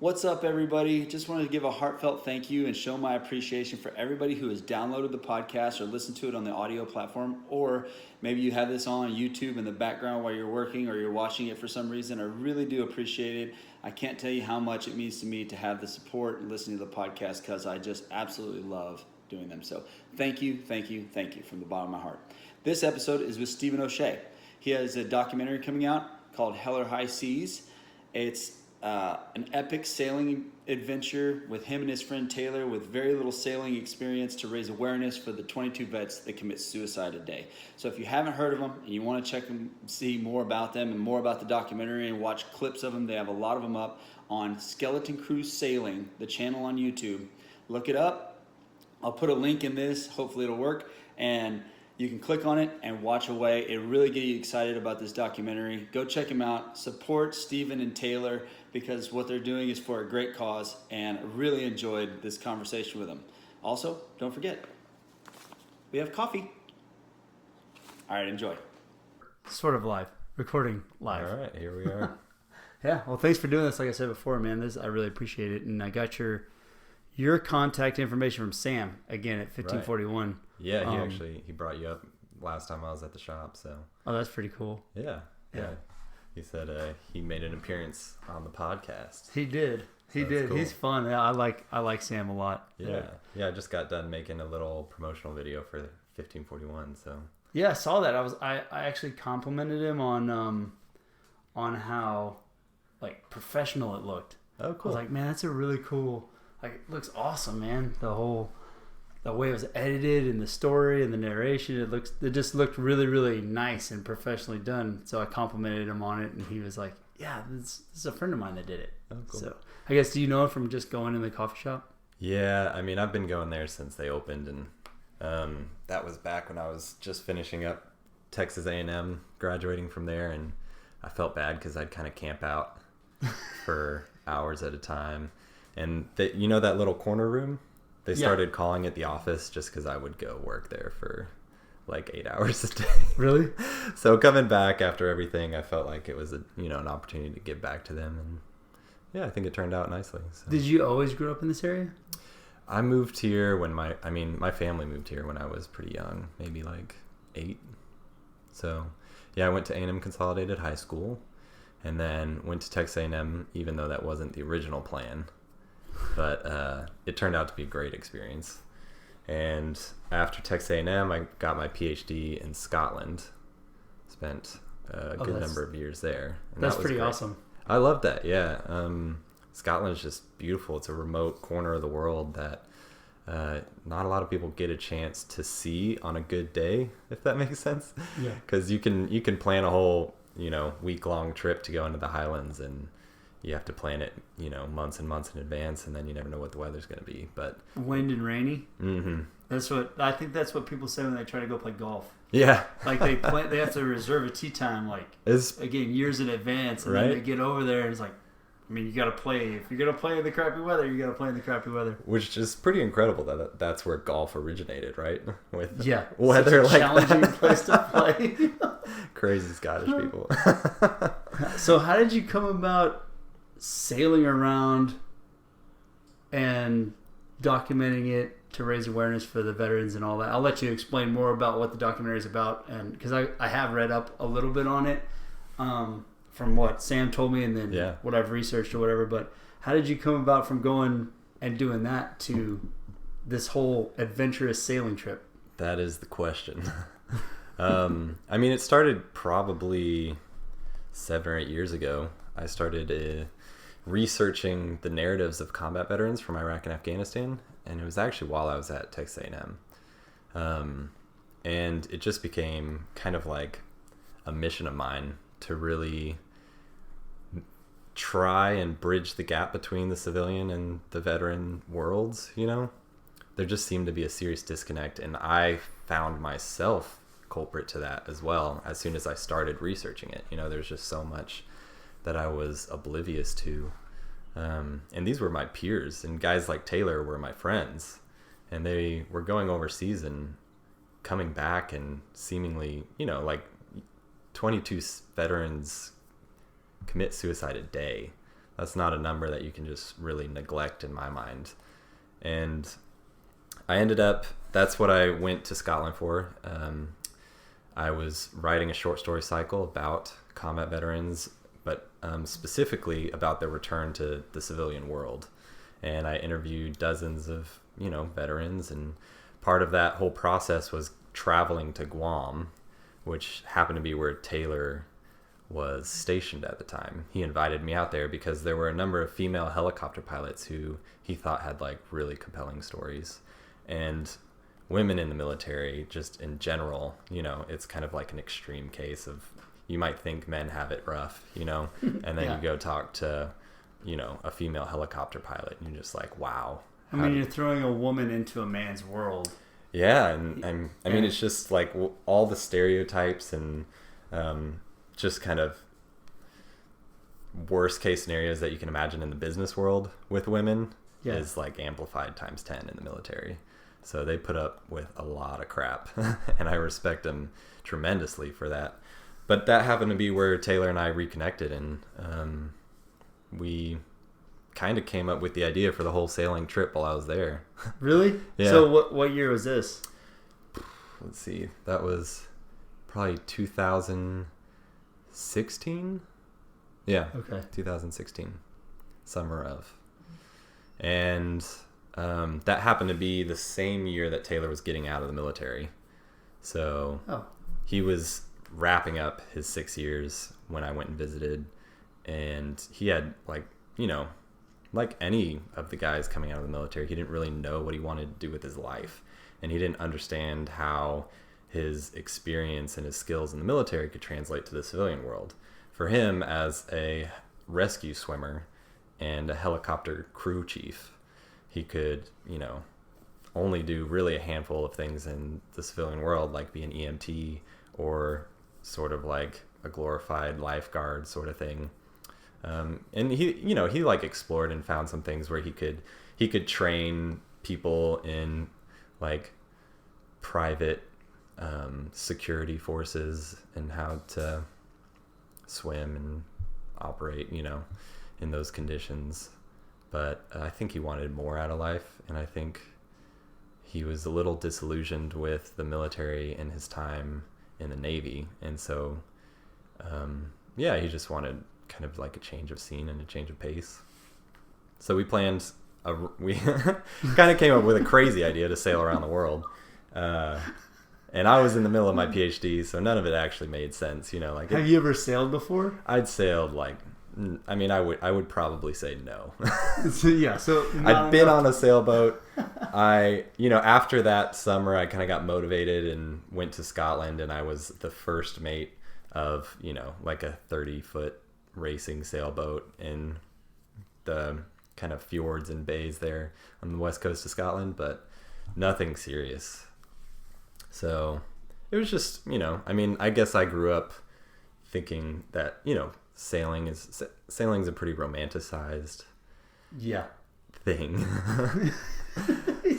What's up, everybody? Just wanted to give a heartfelt thank you and show my appreciation for everybody who has downloaded the podcast or listened to it on the audio platform, or maybe you have this on YouTube in the background while you're working or you're watching it for some reason. I really do appreciate it. I can't tell you how much it means to me to have the support and listening to the podcast because I just absolutely love doing them. So thank you, thank you, thank you from the bottom of my heart. This episode is with Stephen O'Shea. He has a documentary coming out called Hell or High Seas. It's an epic sailing adventure with him and his friend Taylor with very little sailing experience to raise awareness for the 22 vets that commit suicide a day. So if you haven't heard of them and you want to check and see more about them and more about the documentary and watch clips of them, they have a lot of them up on Skeleton Crew Sailing, the channel on YouTube. Look it up. I'll put a link in this. Hopefully it'll work. And you can click on it and watch away. It really get you excited about this documentary. Go check them out. Support Stephen and Taylor because what they're doing is for a great cause, and I really enjoyed this conversation with them. Also, don't forget, we have coffee. All right, enjoy. Sort of live. Recording live. All right, here we are. Yeah, well, thanks for doing this. Like I said before, man, I really appreciate it. And I got your contact information from Sam, again, at 1541. Yeah, he brought you up last time I was at the shop, so. Oh, that's pretty cool. Yeah. He said he made an appearance on the podcast. He did. He did. Cool. He's fun. Yeah, I like Sam a lot. Yeah. I just got done making a little promotional video for 1541, so. Yeah, I saw that. I actually complimented him on how like professional it looked. Oh, cool. I was like, man, that's a really cool. Like, it looks awesome, man. The way it was edited and the story and the narration, it just looked really, really nice and professionally done. So I complimented him on it, and he was like, yeah, this is a friend of mine that did it. Oh, cool. So I guess, do you know him from just going in the coffee shop? Yeah, I mean, I've been going there since they opened, and that was back when I was just finishing up Texas A&M, graduating from there, and I felt bad because I'd kind of camp out for hours at a time. And that little corner room? They started calling it the office just because I would go work there for like 8 hours a day. Really? So coming back after everything, I felt like it was an opportunity to give back to them, and yeah, I think it turned out nicely. So. Did you always grow up in this area? I moved here when my family moved here when I was pretty young, maybe like 8. So yeah, I went to A&M Consolidated High School, and then went to Texas A&M, even though that wasn't the original plan. But it turned out to be a great experience. And after Texas A&M, I got my PhD in Scotland. Spent a good number of years there. And that's that was pretty great. Awesome. I loved that, yeah. Scotland is just beautiful. It's a remote corner of the world that not a lot of people get a chance to see on a good day, if that makes sense. Yeah. Because you can plan a whole week-long trip to go into the Highlands, and you have to plan it, months and months in advance, and then you never know what the weather's going to be. But wind and rainy. Mm-hmm. I think that's what people say when they try to go play golf. Yeah. Like they have to reserve a tee time years in advance, and then they get over there and it's like, I mean, you got to play. If you're going to play in the crappy weather, you got to play in the crappy weather. Which is pretty incredible that's where golf originated, right? With weather like challenging that. place to play. Crazy Scottish people. So how did you come about sailing around and documenting it to raise awareness for the veterans and all that? I'll let you explain more about what the documentary is about, and because I have read up a little bit on it from what Sam told me and then what I've researched or whatever. But how did you come about from going and doing that to this whole adventurous sailing trip? That is the question. I mean, it started probably 7 or 8 years ago. I started researching the narratives of combat veterans from Iraq and Afghanistan, and it was actually while I was at Texas A&M. And it just became kind of like a mission of mine to really try and bridge the gap between the civilian and the veteran worlds. There just seemed to be a serious disconnect, and I found myself culprit to that as well as soon as I started researching it. There's just so much that I was oblivious to. And these were my peers, and guys like Taylor were my friends, and they were going overseas and coming back and seemingly, 22 veterans commit suicide a day. That's not a number that you can just really neglect in my mind. And I ended up, that's what I went to Scotland for. I was writing a short story cycle about combat veterans, but specifically about their return to the civilian world. And I interviewed dozens of, veterans, and part of that whole process was traveling to Guam, which happened to be where Taylor was stationed at the time. He invited me out there because there were a number of female helicopter pilots who he thought had like really compelling stories. And women in the military, just in general, it's kind of like an extreme case of, you might think men have it rough, and then Yeah. you go talk to, a female helicopter pilot, and you're just like, wow. I mean, you're throwing a woman into a man's world. Yeah, and I mean, it's just like all the stereotypes and just kind of worst case scenarios that you can imagine in the business world with women is like amplified times 10 in the military. So they put up with a lot of crap, and I respect them tremendously for that. But that happened to be where Taylor and I reconnected, and we kind of came up with the idea for the whole sailing trip while I was there. Really? Yeah. So what year was this? Let's see. That was probably 2016. Yeah. Okay. 2016. Summer of. And that happened to be the same year that Taylor was getting out of the military. So he was wrapping up his 6 years when I went and visited. And he had like any of the guys coming out of the military, he didn't really know what he wanted to do with his life. And he didn't understand how his experience and his skills in the military could translate to the civilian world. For him, as a rescue swimmer and a helicopter crew chief, he could, only do really a handful of things in the civilian world, like be an EMT or sort of like a glorified lifeguard sort of thing. And he like explored and found some things where he could train people in like private security forces and how to swim and operate, in those conditions. But I think he wanted more out of life, and I think he was a little disillusioned with the military and his time in the Navy. And so, he just wanted kind of like a change of scene and a change of pace. So we kind of came up with a crazy idea to sail around the world. And I was in the middle of my PhD, so none of it actually made sense, Have you ever sailed before? I'd sailed I would probably say no. So I'd been on a sailboat. After that summer, I kind of got motivated and went to Scotland, and I was the first mate of, like a 30-foot racing sailboat in the kind of fjords and bays there on the west coast of Scotland, but nothing serious. So it was just, I guess I grew up thinking that, sailing's a pretty romanticized thing.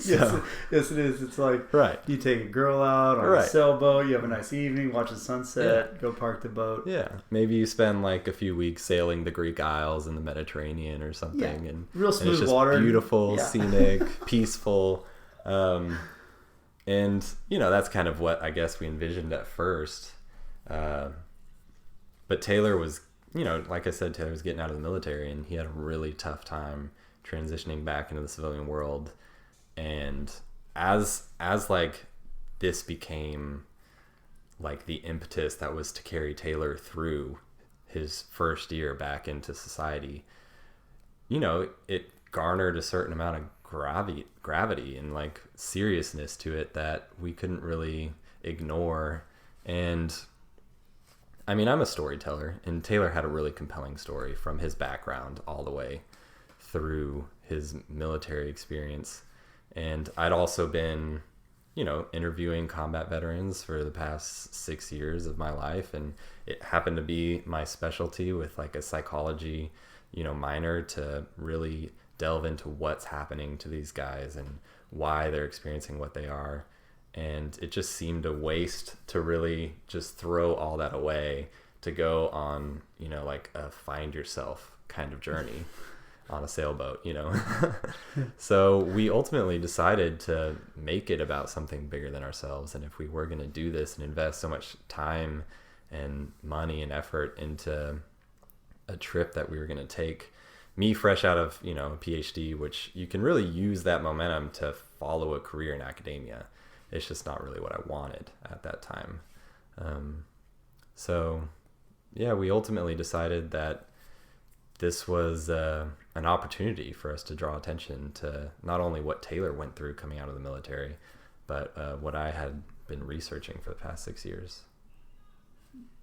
Yes, it is. It's like you take a girl out on a sailboat, you have a nice evening, watch the sunset, go park the boat. Yeah, maybe you spend like a few weeks sailing the Greek Isles in the Mediterranean or something, and real smooth and it's just water, beautiful, scenic, peaceful, and that's kind of what I guess we envisioned at first. But Taylor was, like I said, Taylor was getting out of the military, and he had a really tough time transitioning back into the civilian world. And as like this became like the impetus that was to carry Taylor through his first year back into society, it garnered a certain amount of gravity and like seriousness to it that we couldn't really ignore. And I mean, I'm a storyteller, and Taylor had a really compelling story from his background all the way through his military experience. And I'd also been, interviewing combat veterans for the past 6 years of my life. And it happened to be my specialty with like a psychology, minor, to really delve into what's happening to these guys and why they're experiencing what they are. And it just seemed a waste to really just throw all that away to go on, like a find yourself kind of journey on a sailboat, So we ultimately decided to make it about something bigger than ourselves. And if we were going to do this and invest so much time and money and effort into a trip that we were going to take, me fresh out of, a PhD, which you can really use that momentum to follow a career in academia. It's just not really what I wanted at that time. So yeah, we ultimately decided that this was an opportunity for us to draw attention to not only what Taylor went through coming out of the military, but what I had been researching for the past 6 years.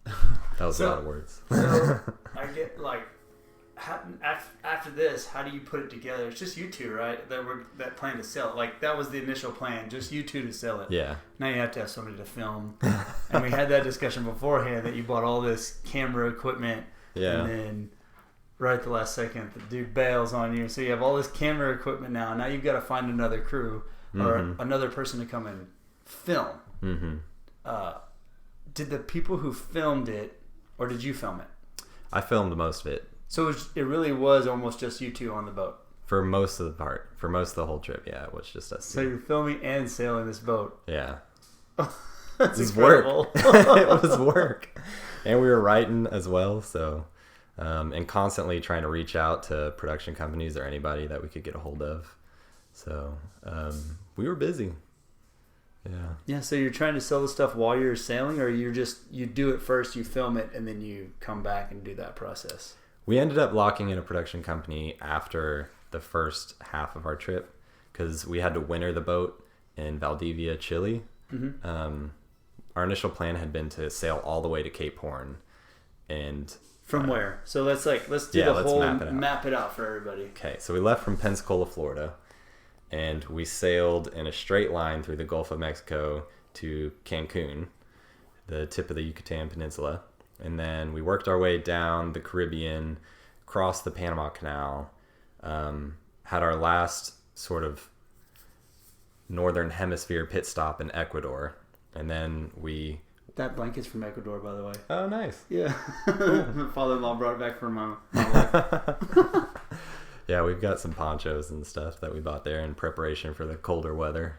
That was a lot of words. So I get after this, how do you put it together? It's just you two, right? That plan to sell it. Like that was the initial plan, just you two to sell it. Yeah. Now you have to have somebody to film, and we had that discussion beforehand that you bought all this camera equipment, Yeah. and then right at the last second, the dude bails on you. So you have all this camera equipment now. Now you've got to find another crew or another person to come and film. Mm-hmm. Did the people who filmed it, or did you film it? I filmed most of it. So it really was almost just you two on the boat. For most of the part. For most of the whole trip, yeah, it was just us. So you're filming and sailing this boat. Yeah. That's It was incredible. it was work. And we were writing as well, so... and constantly trying to reach out to production companies or anybody that we could get a hold of. So we were busy. Yeah. Yeah, so you're trying to sell the stuff while you're sailing, or you do it first, you film it, and then you come back and do that process? We ended up locking in a production company after the first half of our trip because we had to winter the boat in Valdivia, Chile. Mm-hmm. Our initial plan had been to sail all the way to Cape Horn. And from where? So let's do the whole map it out for everybody. Okay, so we left from Pensacola, Florida, and we sailed in a straight line through the Gulf of Mexico to Cancun, the tip of the Yucatan Peninsula. And then we worked our way down the Caribbean, crossed the Panama Canal, had our last sort of northern hemisphere pit stop in Ecuador. And then we... That blanket's from Ecuador, by the way. Oh, nice. Yeah. My father-in-law brought it back for my wife. Yeah, we've got some ponchos and stuff that we bought there in preparation for the colder weather.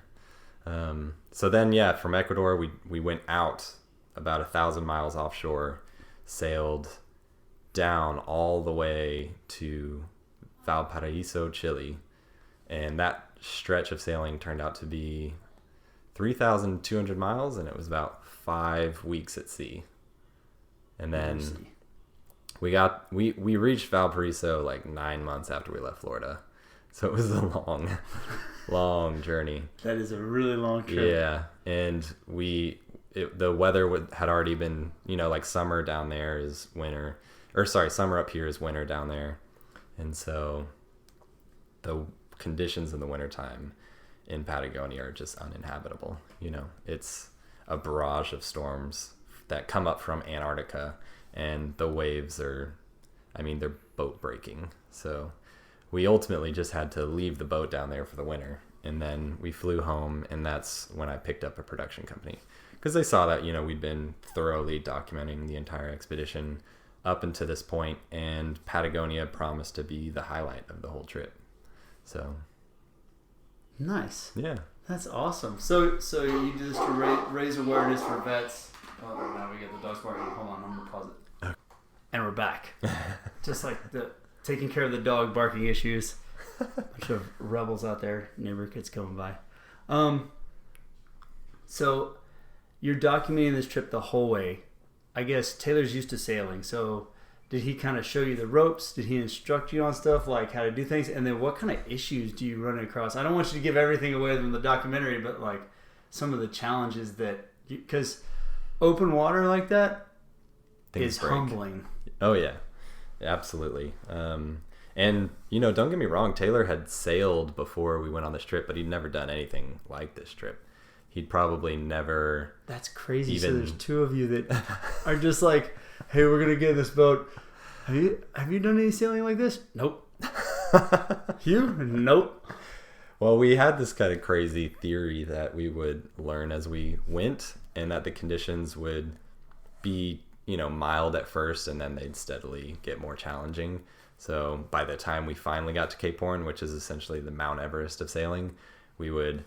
So then, yeah, from Ecuador, we went out about 1,000 miles offshore, sailed down all the way to Valparaiso, Chile. And that stretch of sailing turned out to be 3,200 miles, and it was about 5 weeks at sea. And then we reached Valparaiso like 9 months after we left Florida. So it was a long journey. That is a really long trip. Yeah. And the weather had already been, like summer down there is winter, or sorry, summer up here is winter down there. And so the conditions in the wintertime in Patagonia are just uninhabitable. It's a barrage of storms that come up from Antarctica, and the waves they're boat breaking. So we ultimately just had to leave the boat down there for the winter. And then we flew home, and that's when I picked up a production company. Because they saw that, we'd been thoroughly documenting the entire expedition up until this point, and Patagonia promised to be the highlight of the whole trip. So... Nice. Yeah. That's awesome. So you do this to raise awareness for vets. Oh, now we get the dogs barking. Hold on, I'm going to pause it. Okay. And we're back. Just like the taking care of the dog barking issues. Bunch of rebels out there, neighbor kids coming by. So you're documenting this trip the whole way. I guess Taylor's used to sailing, so did he kind of show you the ropes? Did he instruct you on stuff like how to do things? And then what kind of issues do you run across? I don't want you to give everything away from the documentary, but like some of the challenges that, because open water like that is humbling. Oh yeah, absolutely. And don't get me wrong, Taylor had sailed before we went on this trip, but he'd never done anything like this trip. He'd probably never. That's crazy. So there's two of you that are just like, hey, we're gonna get in this boat. Have you done any sailing like this? Nope. You? Nope. Well, we had this kind of crazy theory that we would learn as we went, and that the conditions would be, mild at first, and then they'd steadily get more challenging. So by the time we finally got to Cape Horn, which is essentially the Mount Everest of sailing, we would,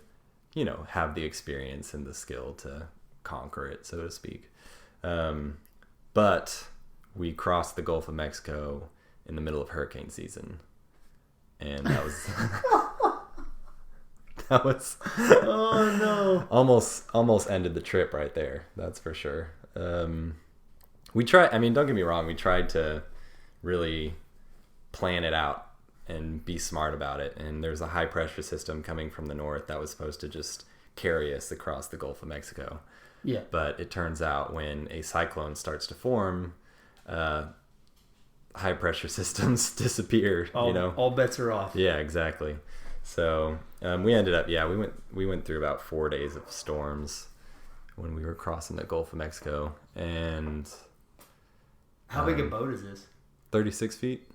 have the experience and the skill to conquer it, so to speak. But we crossed the Gulf of Mexico in the middle of hurricane season. And that was Oh no. almost ended the trip right there. That's for sure. We tried, don't get me wrong, we tried to really plan it out and be smart about it. And there's a high pressure system coming from the north that was supposed to just carry us across the Gulf of Mexico. Yeah. But it turns out when a cyclone starts to form, high pressure systems disappear. All bets are off. Yeah, exactly. So we ended up, we went through about 4 days of storms when we were crossing the Gulf of Mexico, and How big a boat is this? 36 feet.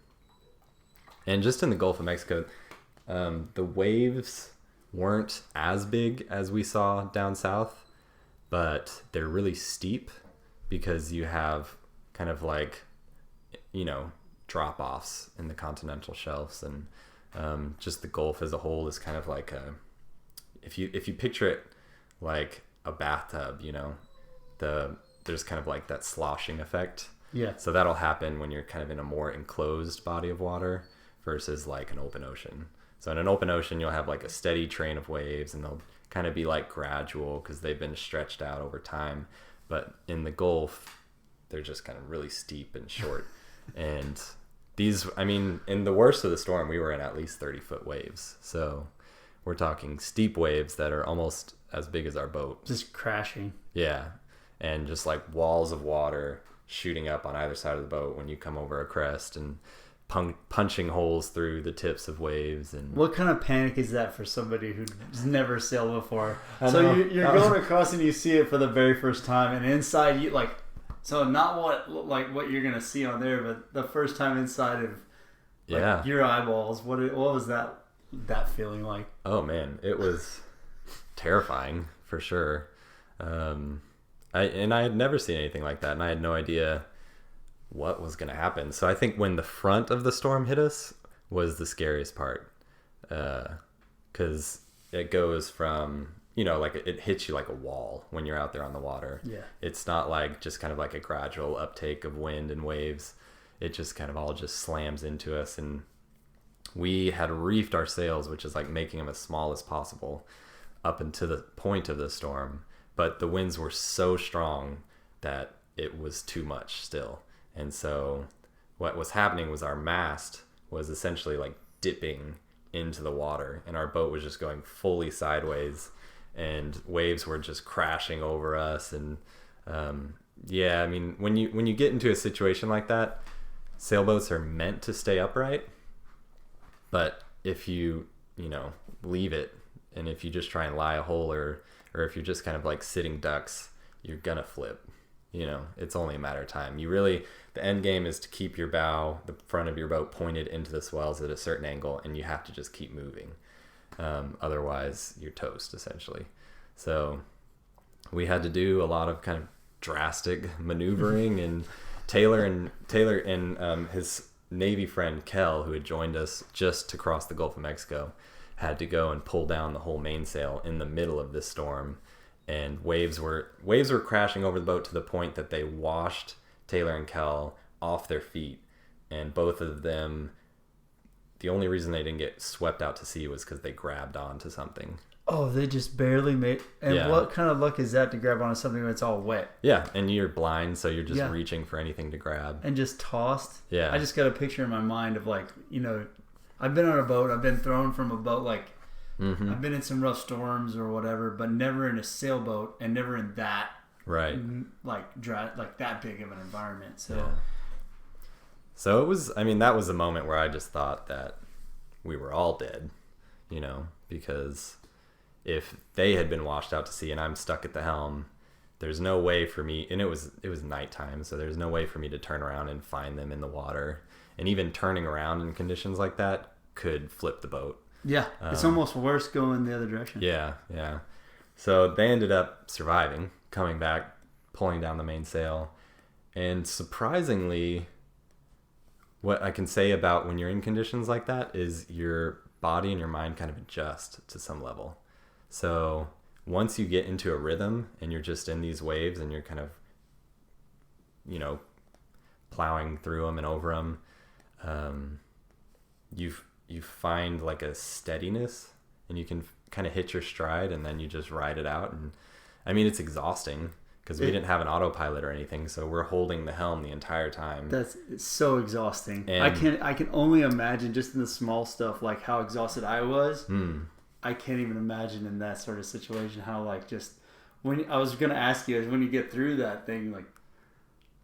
And just in the Gulf of Mexico, the waves weren't as big as we saw down south, but they're really steep because you have kind of like, drop-offs in the continental shelves, and just the Gulf as a whole is kind of like if you picture it like a bathtub, there's kind of like that sloshing effect. Yeah. So that'll happen when you're kind of in a more enclosed body of water versus like an open ocean. So in an open ocean, you'll have like a steady train of waves, and they'll kind of be like gradual because they've been stretched out over time. But in the Gulf, they're just kind of really steep and short. And these, in the worst of the storm, we were in at least 30-foot waves. So we're talking steep waves that are almost as big as our boat. Just crashing. Yeah. And just like walls of water shooting up on either side of the boat when you come over a crest, and punching holes through the tips of waves. And what kind of panic is that for somebody who's never sailed before? I So know. you're going across and you see it for the very first time, and inside you so not what you're gonna see on there, but the first time inside of your eyeballs. What was that feeling like? Oh man, it was terrifying for sure. I had never seen anything like that, and I had no idea what was going to happen. So I think when the front of the storm hit us was the scariest part, because it goes from, it hits you like a wall when you're out there on the water. Yeah. It's not like just kind of like a gradual uptake of wind and waves. It just kind of all just slams into us, and we had reefed our sails, which is like making them as small as possible up until the point of the storm. But the winds were so strong that it was too much still. And so what was happening was our mast was essentially like dipping into the water, and our boat was just going fully sideways, and waves were just crashing over us. And when you get into a situation like that, sailboats are meant to stay upright. But if you leave it, and if you just try and lie a hole, or if you're just kind of like sitting ducks, you're gonna flip. It's only a matter of time. The end game is to keep your bow, the front of your boat, pointed into the swells at a certain angle, and you have to just keep moving. Otherwise, you're toast, essentially. So we had to do a lot of kind of drastic maneuvering, and Taylor and his Navy friend Kel, who had joined us just to cross the Gulf of Mexico, had to go and pull down the whole mainsail in the middle of this storm. And waves were crashing over the boat to the point that they washed Taylor and Kel off their feet. And both of them, the only reason they didn't get swept out to sea was because they grabbed onto something. Oh, they just barely made. And Yeah. What kind of luck is that to grab onto something that's all wet Yeah, and you're blind, so you're just reaching for anything to grab. and just tossed? Yeah. I just got a picture in my mind of I've been on a boat. I've been thrown from a boat. Mm-hmm. I've been in some rough storms or whatever, but never in a sailboat, and never in that Right. that big of an environment. So Yeah. So it was, that was a moment where I just thought that we were all dead, because if they had been washed out to sea and I'm stuck at the helm, there's no way for me, and it was nighttime, so there's no way for me to turn around and find them in the water. And even turning around in conditions like that could flip the boat. yeah, it's almost worse going the other direction. Yeah. So they ended up surviving, coming back, pulling down the mainsail, and surprisingly, what I can say about when you're in conditions like that is your body and your mind kind of adjust to some level. So once you get into a rhythm and you're just in these waves and you're kind of, you know, plowing through them and over them, you find like a steadiness, and you can kind of hit your stride, and then you just ride it out. And I mean, it's exhausting because we didn't have an autopilot or anything, so we're holding the helm the entire time. It's so exhausting. And I can only imagine just in the small stuff, like how exhausted I was. I can't even imagine in that sort of situation how, like, just when I was going to ask you is when you get through that thing, like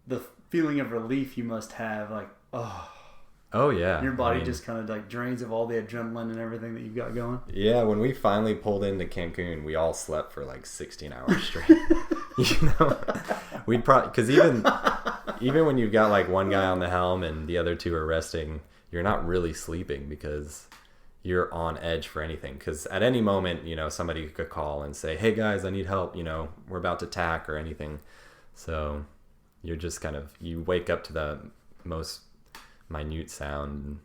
the feeling of relief you must have, like, oh yeah, your body I mean, just kind of like drains of all the adrenaline and everything that you've got going. Yeah, when we finally pulled into Cancun, we all slept for like 16 hours straight. You know, we'd probably, because even when you've got like one guy on the helm and the other two are resting, you're not really sleeping because you're on edge for anything. Because at any moment, you know, somebody could call and say, "Hey guys, I need help. You know, we're about to tack," or anything. So you're just kind of, you wake up to the most minute sound.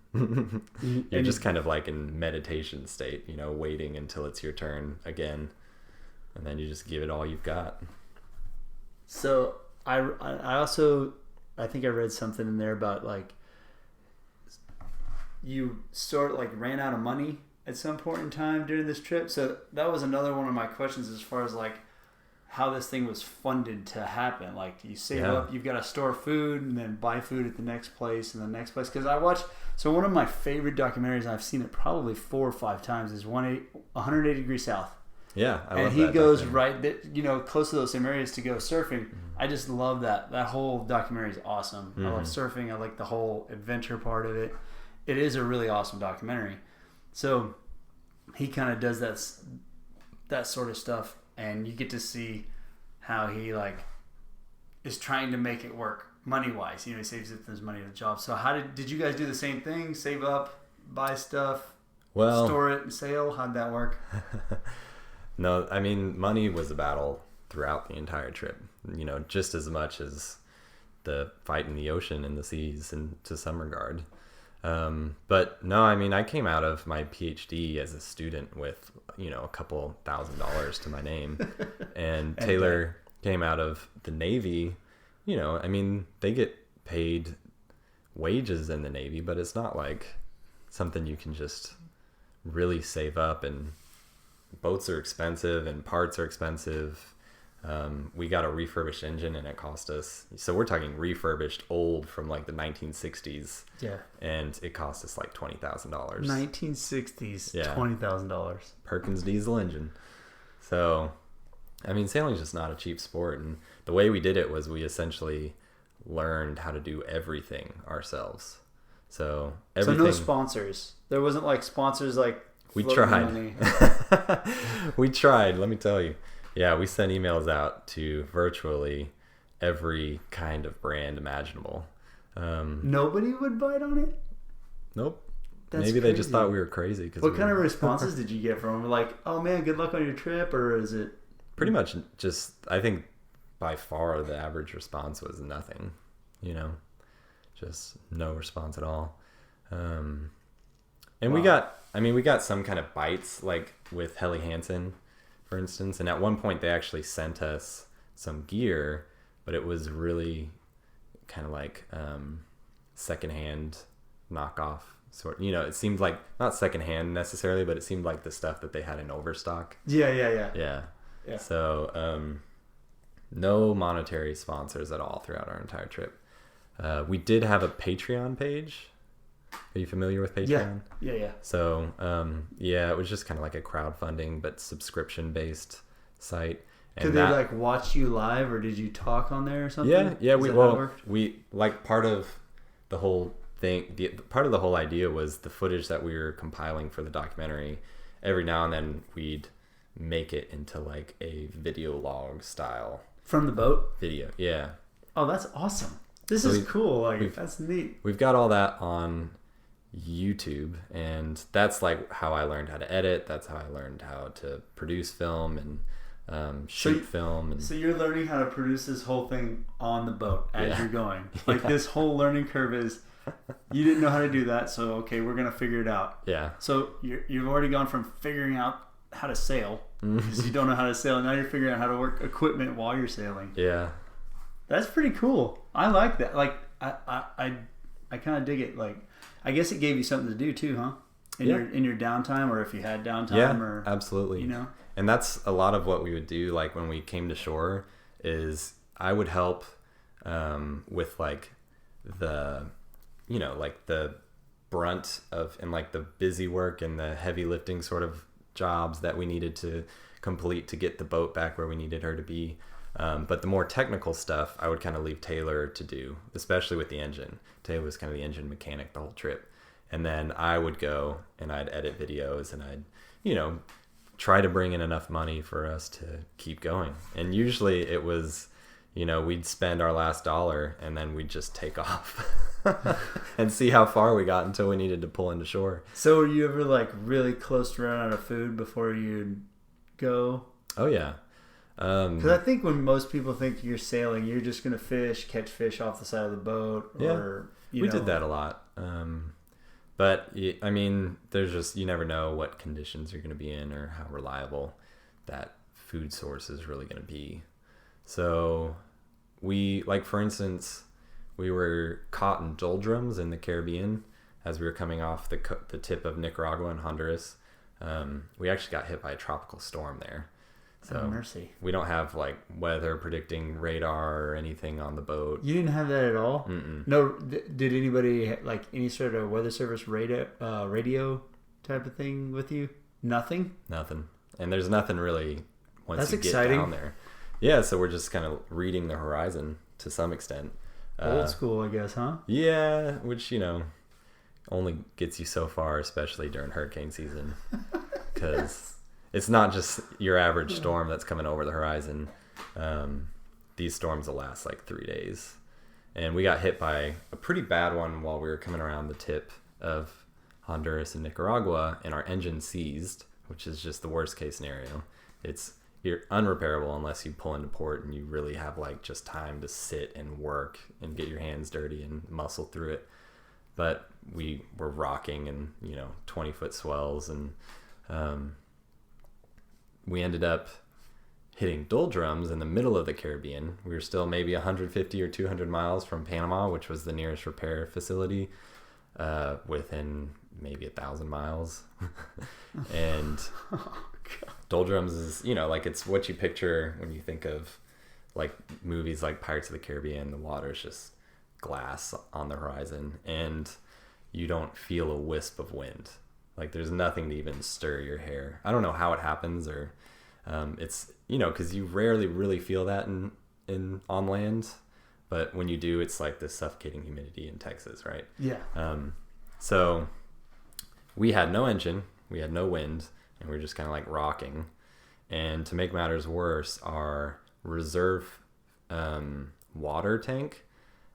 You're just kind of like in meditation state, you know, waiting until it's your turn again, and then you just give it all you've got. So I also, I think I read something in there about like you sort of like ran out of money at some point in time during this trip. So that was another one of my questions as far as like how this thing was funded to happen. Like you save up, you've got to store food and then buy food at the next place and the next place. Because I watched, so one of my favorite documentaries, and I've seen it probably 4 or 5 times, is 180 Degrees South. Yeah, I love and he that goes documentary. right there, you know, close to those same areas to go surfing. I just love that. That whole documentary is awesome. I love surfing. I like the whole adventure part of it. It is a really awesome documentary. So he kind of does that sort of stuff, and you get to see how he like is trying to make it work money wise. You know, he saves up his money at the job. So how did you guys do the same thing? Save up, buy stuff, store it, and sail? How'd that work? No, I mean, money was a battle throughout the entire trip, you know, just as much as the fight in the ocean and the seas, and to some regard. But no, I mean, I came out of my PhD as a student with, you know, a couple $1,000s to my name. And Taylor came out of the Navy. You know, I mean, they get paid wages in the Navy, but it's not like something you can just really save up. And boats are expensive and parts are expensive. We got a refurbished engine and it cost us, so we're talking refurbished old from like the 1960s. Yeah. And it cost us like $20,000. 1960s, Yeah. $20,000. Perkins diesel engine. So, I mean, sailing's just not a cheap sport. And the way we did it was we essentially learned how to do everything ourselves. So everything. So no sponsors. There wasn't like sponsors like We floating tried. money. We tried, let me tell you. Yeah, we sent emails out to virtually every kind of brand imaginable. Nobody would bite on it? Nope. That's Maybe they just crazy. thought we were crazy. What kind of responses did you get from them? Like, oh man, good luck on your trip, or is it? Pretty much just, I think by far the average response was nothing, you know, just no response at all. And we got some kind of bites, like with Helly Hansen, for instance. And at one point they actually sent us some gear, but it was really kind of like secondhand knockoff sort. You know, it seemed like not secondhand necessarily, but it seemed like the stuff that they had in overstock. Yeah. Yeah. So no monetary sponsors at all throughout our entire trip. We did have a Patreon page. Are you familiar with Patreon? Yeah. So, it was just kind of like a crowdfunding but subscription-based site. And Could they like watch you live, or did you talk on there or something? Yeah. Is that how it worked? We like part of the whole thing. Part of the whole idea was the footage that we were compiling for the documentary. Every now and then we'd make it into like a video log style From the boat? video. Yeah. Oh, that's awesome. This is cool. Like, that's neat. We've got all that on YouTube, and that's like how I learned how to edit. That's how I learned how to produce film and shoot film. And So you're learning how to produce this whole thing on the boat as Yeah. you're going. Like this whole learning curve is You didn't know how to do that, so okay, we're gonna figure it out. Yeah. So you've already gone from figuring out how to sail because you don't know how to sail. Now you're figuring out how to work equipment while you're sailing. Yeah. That's pretty cool. I like that. Like I kind of dig it. Like I guess it gave you something to do too, huh? In your downtime, or if you had downtime, Yeah, or absolutely. you know. And that's a lot of what we would do. Like when we came to shore, is I would help with like the, you know, like the brunt of and like the busy work and the heavy lifting sort of jobs that we needed to complete to get the boat back where we needed her to be. But the more technical stuff, I would kind of leave Taylor to do, especially with the engine. Taylor was kind of the engine mechanic the whole trip. And then I would go and I'd edit videos and I'd, you know, try to bring in enough money for us to keep going. And usually it was, you know, we'd spend our last dollar and then we'd just take off and see how far we got until we needed to pull into shore. So were you ever like really close to running out of food before you'd go? Oh yeah. Because I think when most people think you're sailing, you're just gonna catch fish off the side of the boat. Or we did that a lot. But I mean, there's just, you never know what conditions you're going to be in or how reliable that food source is really going to be. So we, like for instance, we were caught in doldrums in the Caribbean as we were coming off the tip of Nicaragua and Honduras. We actually got hit by a tropical storm there. So oh, mercy. We don't have like weather predicting radar or anything on the boat. You didn't have that at all? Mm-mm. No. Did anybody like any sort of weather service radio type of thing with you? Nothing? Nothing. And there's nothing really once That's you get exciting. down there. Yeah, so we're just kind of reading the horizon to some extent. Old school, I guess, huh? Yeah, which, you know, only gets you so far, especially during hurricane season. Because it's not just your average storm that's coming over the horizon. These storms will last like 3 days. And we got hit by a pretty bad one while we were coming around the tip of Honduras and Nicaragua, and our engine seized, which is just the worst case scenario. You're unrepairable unless you pull into port and you really have like just time to sit and work and get your hands dirty and muscle through it. But we were rocking and, you know, 20-foot swells, and we ended up hitting doldrums in the middle of the Caribbean. We were still maybe 150 or 200 miles from Panama, which was the nearest repair facility, within maybe 1,000 miles. And doldrums is, you know, like it's what you picture when you think of like movies like Pirates of the Caribbean. The water's just glass on the horizon and you don't feel a wisp of wind. Like there's nothing to even stir your hair. I don't know how it happens, or it's, you know, because you rarely really feel that in on land, but when you do, it's like this suffocating humidity in Texas, right? Yeah. So we had no engine, we had no wind, and we were just kind of like rocking. And to make matters worse, our reserve water tank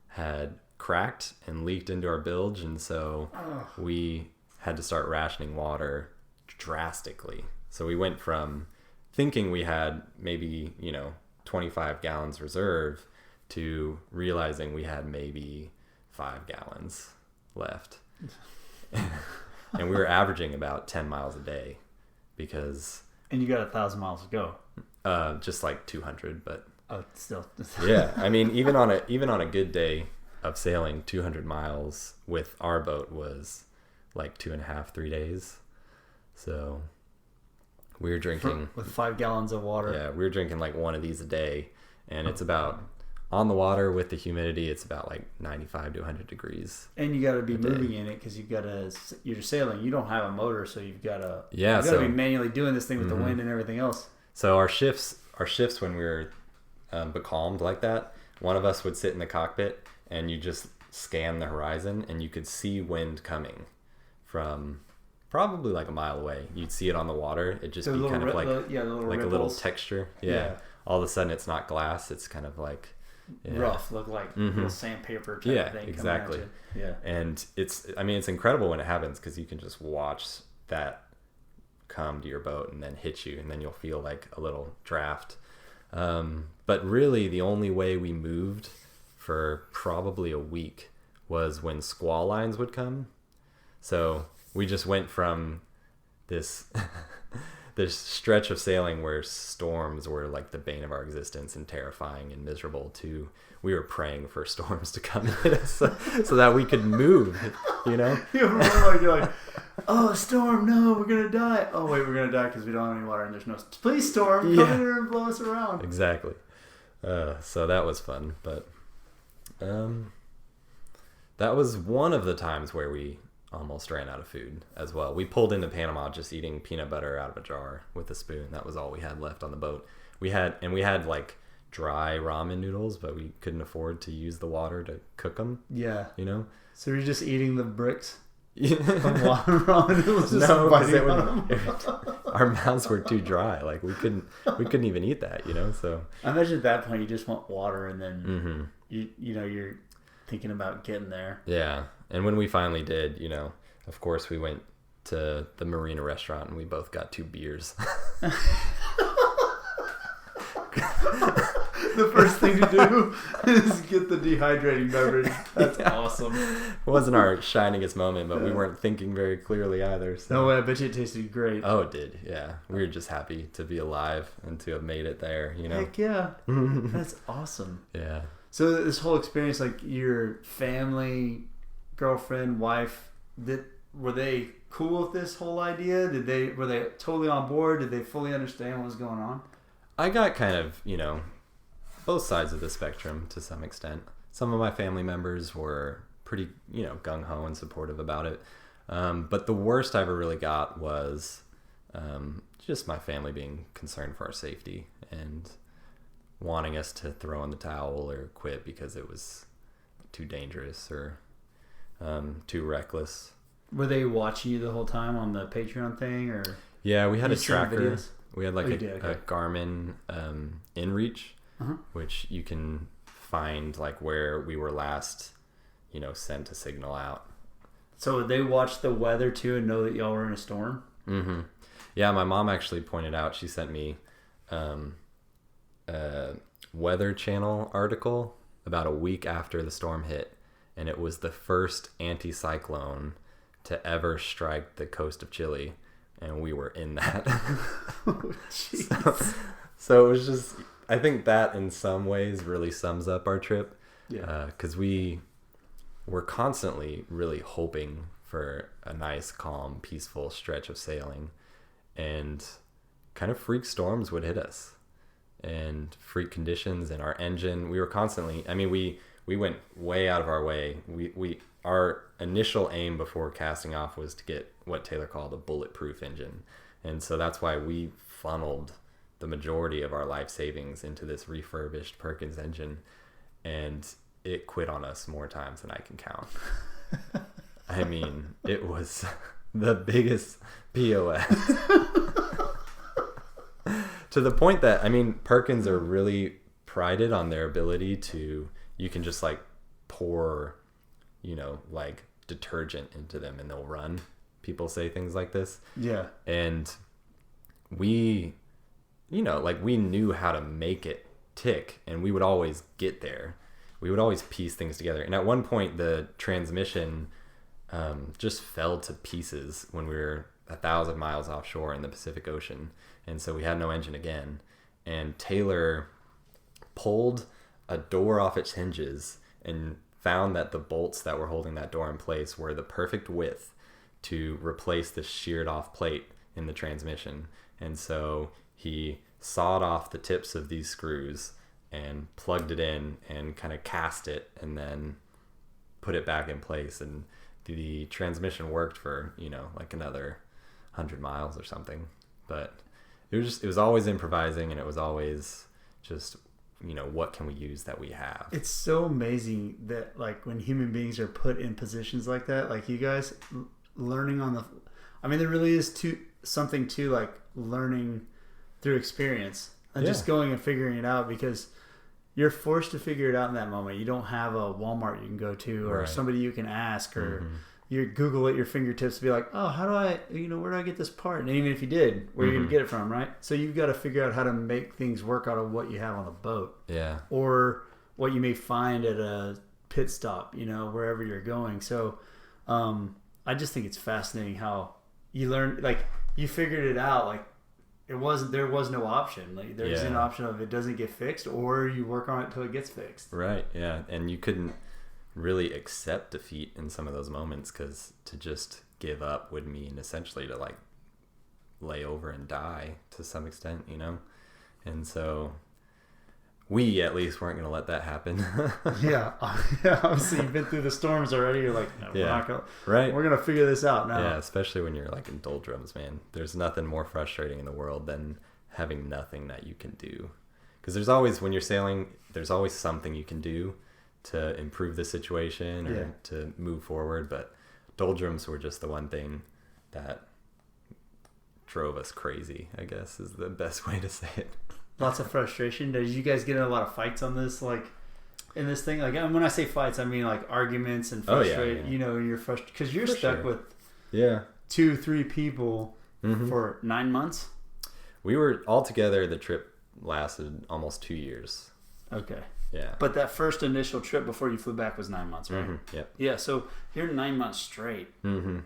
had cracked and leaked into our bilge, and so we had to start rationing water drastically. So we went from thinking we had maybe, you know, 25 gallons reserve to realizing we had maybe 5 gallons left. And we were averaging about 10 miles a day because... And you got 1,000 miles to go. Just like 200, but... Oh, still. Yeah, I mean, even on a good day of sailing, 200 miles with our boat was like 2.5, 3 days. So we were drinking with 5 gallons of water. Yeah, we were drinking like one of these a day, and it's about, on the water with the humidity, it's about like 95 to 100 degrees. And you got to be moving in it because you're sailing. You don't have a motor, so you've got to be manually doing this thing with the wind and everything else. So our shifts when we were becalmed like that, one of us would sit in the cockpit and you just scan the horizon and you could see wind coming from probably like a mile away. You'd see it on the water. It'd just be kind of like a little texture. Yeah. All of a sudden it's not glass. It's kind of like rough, look like little sandpaper type thing. Exactly. Yeah. And it's incredible when it happens because you can just watch that come to your boat and then hit you, and then you'll feel like a little draft. But really the only way we moved for probably a week was when squall lines would come. So we just went from this this stretch of sailing where storms were like the bane of our existence and terrifying and miserable to we were praying for storms to come hit us so that we could move, you know? You're like, oh, a storm, no, we're going to die. Oh, wait, we're going to die because we don't have any water and there's no... Please, storm, come here and blow us around. Exactly. So that was fun, but that was one of the times where we almost ran out of food as well. We pulled into Panama just eating peanut butter out of a jar with a spoon. That was all we had left on the boat. We had like dry ramen noodles, but we couldn't afford to use the water to cook them. Yeah. You know? So you're just eating the bricks Yeah. of water ramen noodles? No, because our mouths were too dry. Like we couldn't even eat that, you know? So I imagine at that point you just want water and then mm-hmm. you're thinking about getting there. Yeah. And when we finally did, you know, of course we went to the Marina restaurant and we both got 2 beers. The first thing to do is get the dehydrating beverage. That's awesome. It wasn't our shiningest moment, but we weren't thinking very clearly either. So. No way, I bet you it tasted great. Oh, it did. Yeah. We were just happy to be alive and to have made it there, you know? Heck yeah. That's awesome. Yeah. So this whole experience, like your family, girlfriend, wife, were they cool with this whole idea? Were they totally on board? Did they fully understand what was going on? I got kind of, you know, both sides of the spectrum to some extent. Some of my family members were pretty, you know, gung-ho and supportive about it. But the worst I ever really got was just my family being concerned for our safety and wanting us to throw in the towel or quit because it was too dangerous or too reckless. Were they watching you the whole time on the Patreon thing, or? Yeah, we had a seen tracker. videos? We had like Oh, you did, a okay. Garmin InReach, Uh-huh. which you can find like where we were last, you know, sent a signal out. So would they watch the weather too and know that y'all were in a storm? Mm-hmm. Yeah, my mom actually pointed out, she sent me a Weather Channel article about a week after the storm hit, and it was the first anticyclone to ever strike the coast of Chile, and we were in that. Oh, jeez. So it was just, I think that in some ways really sums up our trip. Yeah. Because we were constantly really hoping for a nice, calm, peaceful stretch of sailing, and kind of freak storms would hit us and freak conditions, and our engine, we were constantly, I mean, we went way out of our way. Our initial aim before casting off was to get what Taylor called a bulletproof engine. And so that's why we funneled the majority of our life savings into this refurbished Perkins engine, and it quit on us more times than I can count. I mean, it was the biggest POS. To the point that, I mean, Perkins are really prided on their ability to, you can just like pour, you know, like detergent into them and they'll run. People say things like this. Yeah. And we, you know, like we knew how to make it tick, and we would always get there. We would always piece things together. And at one point, the transmission just fell to pieces when we were 1,000 miles offshore in the Pacific Ocean. And so we had no engine again. And Taylor pulled a door off its hinges and found that the bolts that were holding that door in place were the perfect width to replace the sheared off plate in the transmission. And so he sawed off the tips of these screws and plugged it in and kind of cast it and then put it back in place. And the transmission worked for, you know, like another 100 miles or something. But it was always improvising, and it was always just, you know, what can we use that we have? It's so amazing that, like, when human beings are put in positions like that, like you guys learning on the, I mean, there really is something to like learning through experience and just going and figuring it out, because you're forced to figure it out in that moment. You don't have a Walmart you can go to, or somebody you can ask, or you Google at your fingertips to be like, oh, how do I, you know, where do I get this part? And even if you did, where are you going to get it from, right? So you've got to figure out how to make things work out of what you have on the boat. Yeah. Or what you may find at a pit stop, wherever you're going. So I just think it's fascinating how you learn, like, you figured it out. Like, there was no option. Like, there's an option of it doesn't get fixed, or you work on it till it gets fixed. Right. Yeah. And you couldn't really accept defeat in some of those moments, because to just give up would mean essentially to like lay over and die to some extent, And so we at least weren't going to let that happen. Yeah. Obviously, you've been through the storms already. You're like, no, we're going to figure this out now. Yeah, especially when you're like in doldrums, man. There's nothing more frustrating in the world than having nothing that you can do. Because there's always, when you're sailing, there's always something you can do to improve the situation or to move forward. But doldrums were just the one thing that drove us crazy, I guess, is the best way to say it. Lots of frustration. Did you guys get in a lot of fights on this, like, in this thing? Like, when I say fights, I mean like arguments and frustrated. You're frustrated because you're stuck with 2-3 people for 9 months. We were all together. The trip lasted almost 2 years. Okay. Yeah. But that first initial trip before you flew back was 9 months, right? Yep. Yeah. So you're 9 months straight.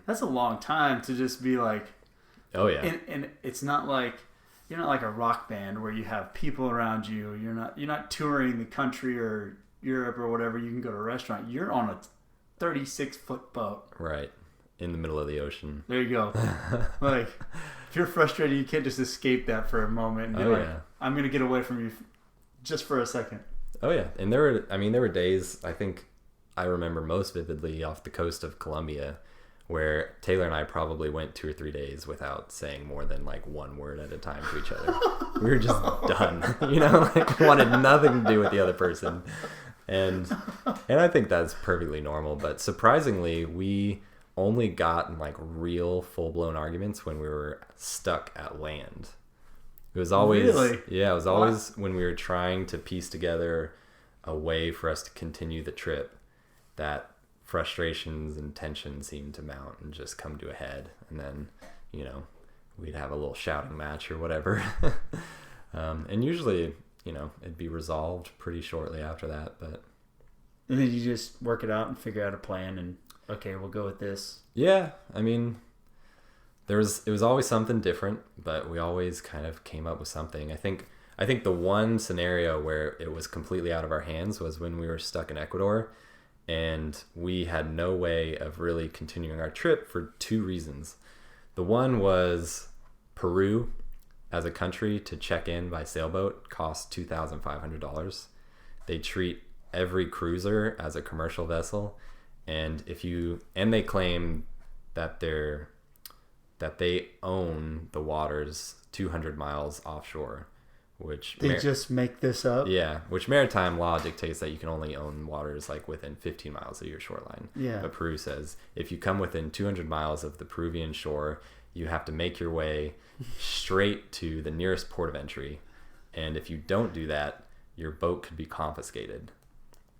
That's a long time to just be like. Oh yeah. And it's not like. You're not like a rock band where you have people around you. You're not touring the country or Europe or whatever. You can go to a restaurant. You're on a 36-foot boat. Right. In the middle of the ocean. There you go. Like, if you're frustrated, you can't just escape that for a moment and be I'm going to get away from you just for a second. Oh yeah. And there were days, I think I remember most vividly off the coast of Colombia, where Taylor and I probably went 2 or 3 days without saying more than like one word at a time to each other. We were just done, like wanted nothing to do with the other person. And I think that's perfectly normal, but surprisingly, we only got in like real full-blown arguments when we were stuck at land. It was always, when we were trying to piece together a way for us to continue the trip that frustrations and tension seemed to mount and just come to a head, and then we'd have a little shouting match or whatever. And usually it'd be resolved pretty shortly after that. But and then you just work it out and figure out a plan, and okay, we'll go with this. Yeah, I mean, it was always something different, but we always kind of came up with something. I think the one scenario where it was completely out of our hands was when we were stuck in Ecuador. And we had no way of really continuing our trip for 2 reasons. The one was Peru as a country to check in by sailboat costs $2,500. They treat every cruiser as a commercial vessel. And they claim that they own the waters 200 miles offshore. Which they just make this up? Yeah, which maritime law dictates that you can only own waters like within 15 miles of your shoreline. Yeah. But Peru says if you come within 200 miles of the Peruvian shore, you have to make your way straight to the nearest port of entry. And if you don't do that, your boat could be confiscated.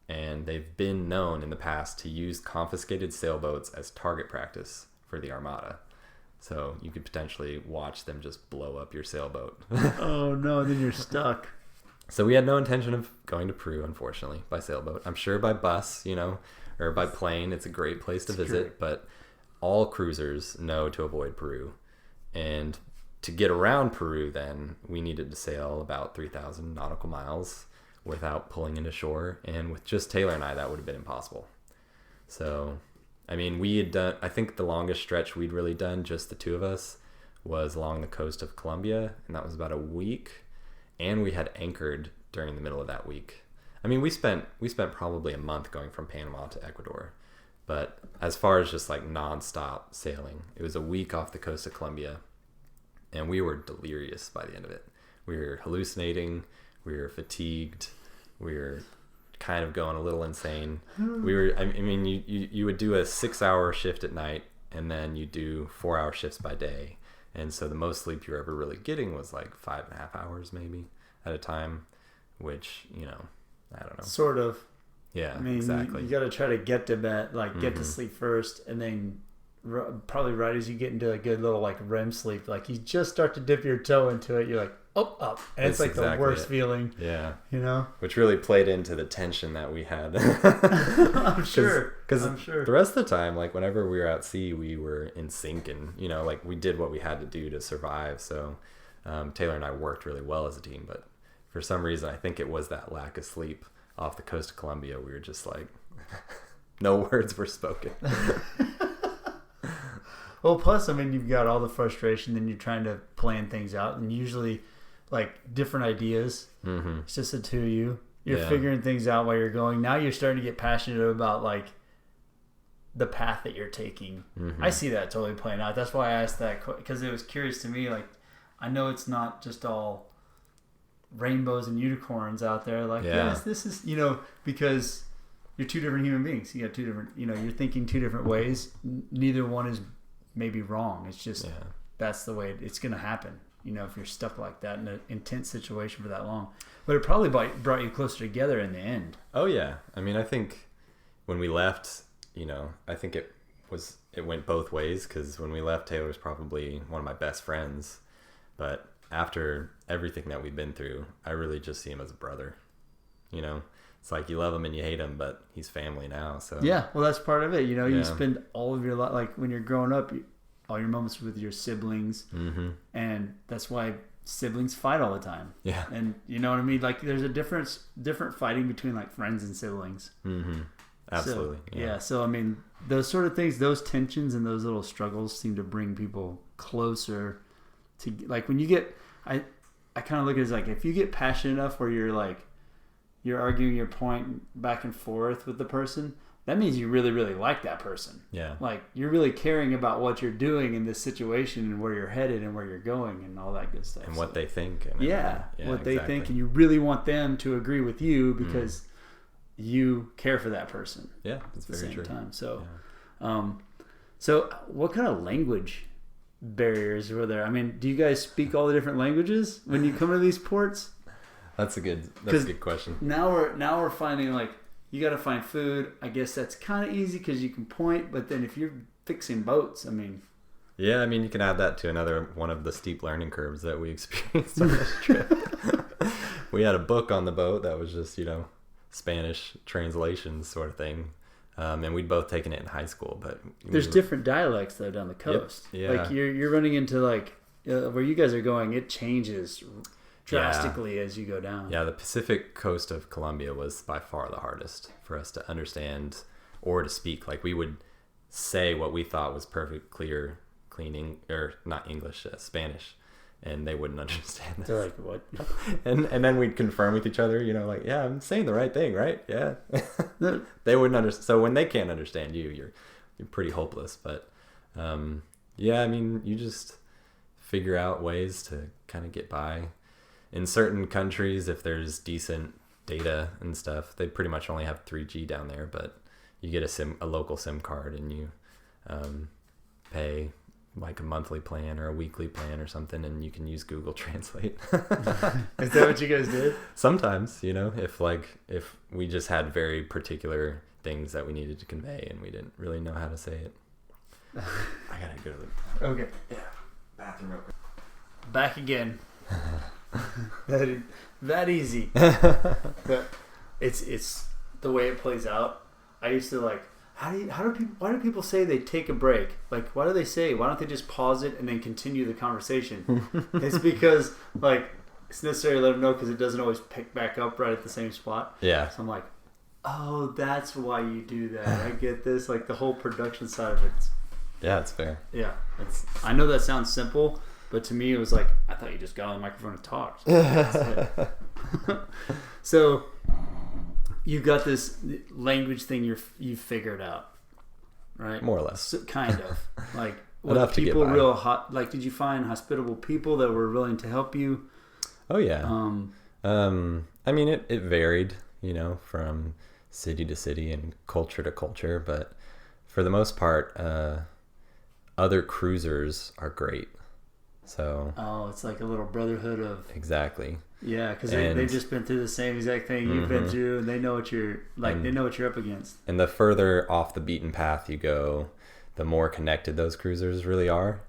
And they've been known in the past to use confiscated sailboats as target practice for the Armada. So you could potentially watch them just blow up your sailboat. Oh no, then you're stuck. So we had no intention of going to Peru, unfortunately, by sailboat. I'm sure by bus, or by plane, it's a great place to visit. But all cruisers know to avoid Peru. And to get around Peru, then, we needed to sail about 3,000 nautical miles without pulling into shore. And with just Taylor and I, that would have been impossible. So I mean, we had done, I think the longest stretch we'd really done, just the two of us, was along the coast of Colombia, and that was about a week. And we had anchored during the middle of that week. I mean, we spent probably a month going from Panama to Ecuador. But as far as just like nonstop sailing, it was a week off the coast of Colombia, and we were delirious by the end of it. We were hallucinating, we were fatigued, we were kind of going a little insane. You would do a 6-hour shift at night, and then you do 4-hour shifts by day. And so the most sleep you're ever really getting was like 5.5 hours maybe at a time, which, I don't know. Sort of. Yeah, I mean, exactly. You got to try to get to bed, get to sleep first, and then probably right as you get into a good little like REM sleep, like you just start to dip your toe into it, you're like, oh, up, and it's That's like the exactly worst it. feeling, Yeah. you know. Which really played into the tension that we had. I'm sure. Because I'm sure. the rest of the time, like whenever we were at sea, we were in sync, and like we did what we had to do to survive. So Taylor and I worked really well as a team, but for some reason, I think it was that lack of sleep off the coast of Colombia. We were just like, no words were spoken. Well, plus, I mean, you've got all the frustration, then you're trying to plan things out, and usually, like, different ideas. Mm-hmm. It's just the two of you. You're Yeah. figuring things out while you're going. Now you're starting to get passionate about, like, the path that you're taking. Mm-hmm. I see that totally playing out. That's why I asked that, because it was curious to me. Like, I know it's not just all rainbows and unicorns out there. Like, Yeah. yes, this is, because you're two different human beings. You got two different, you're thinking two different ways. Neither one is maybe wrong. It's just that's the way it's going to happen. If you're stuck like that in an intense situation for that long. But it probably brought you closer together in the end. Oh yeah. I mean, I think when we left, I think it went both ways, because when we left, Taylor was probably one of my best friends, but after everything that we've been through, I really just see him as a brother. It's like you love him and you hate him, but he's family now. So Yeah, well, that's part of it. You Yeah. spend all of your life, like when you're growing up, all your moments with your siblings, Mm-hmm. and that's why siblings fight all the time. Yeah. And you know what I mean? Like there's a different fighting between like friends and siblings. Mm-hmm. Absolutely. So, yeah. So I mean, those sort of things, those tensions and those little struggles seem to bring people closer to, like when you get, I kind of look at it as like if you get passionate enough where you're arguing your point back and forth with the person, that means you really, really like that person. Yeah. Like you're really caring about what you're doing in this situation and where you're headed and where you're going and all that good stuff. And what they think. And what they think, and you really want them to agree with you because you care for that person. Yeah, that's at the very same true. time. So, so what kind of language barriers were there? I mean, do you guys speak all the different languages when you come to these ports? That's a good question. Now we're finding like you got to find food. I guess that's kind of easy because you can point. But then if you're fixing boats, I mean, Yeah, I mean, you can add that to another one of the steep learning curves that we experienced on this trip. We had a book on the boat that was just, Spanish translations sort of thing. And we'd both taken it in high school, but there's different dialects though down the coast. Yeah. Like you're running into like where you guys are going, it changes drastically as you go down. Yeah, the Pacific coast of Colombia was by far the hardest for us to understand or to speak. Like we would say what we thought was perfect, clear, cleaning, or not English, Spanish, and they wouldn't understand this. They're like, what? And then we'd confirm with each other, like, yeah, I'm saying the right thing, right? Yeah. They wouldn't understand. So when they can't understand you, you're pretty hopeless. But yeah, I mean, you just figure out ways to kind of get by. In certain countries, if there's decent data and stuff, they pretty much only have 3G down there, but you get a local SIM card and you pay like a monthly plan or a weekly plan or something, and you can use Google Translate. Is that what you guys did? Sometimes, if we just had very particular things that we needed to convey and we didn't really know how to say it. I gotta go to the Okay. Yeah, bathroom real quick. Back again. that easy. But it's the way it plays out. I used to like, why do people say they take a break? Like, why do they say, why don't they just pause it and then continue the conversation? It's because like it's necessary to let them know because it doesn't always pick back up right at the same spot. Yeah. So I'm like, oh, that's why you do that. I get this. Like the whole production side of it. Yeah, it's fair. Yeah, I know that sounds simple, but to me it was like I thought you just got on the microphone and talked. That's it. So you got this language thing you've figured out, right? More or less. So, kind of. Like were Enough to get people by. real hot? Like, did you find hospitable people that were willing to help you? Oh yeah. I mean, it varied, from city to city and culture to culture, but for the most part, other cruisers are great. So. Oh, it's like a little brotherhood of. Exactly. Yeah, because they've just been through the same exact thing you've been through, and they know what you're like. They know what you're up against. And the further off the beaten path you go, the more connected those cruisers really are,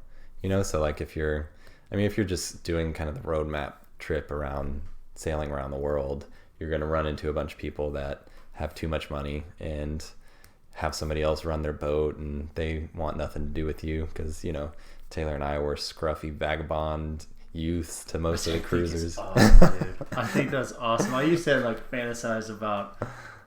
so like if you're just doing kind of the roadmap trip around sailing around the world, you're going to run into a bunch of people that have too much money and have somebody else run their boat, and they want nothing to do with you because Taylor and I were scruffy vagabond youths to most of the cruisers. I think that's awesome. I used to like fantasize about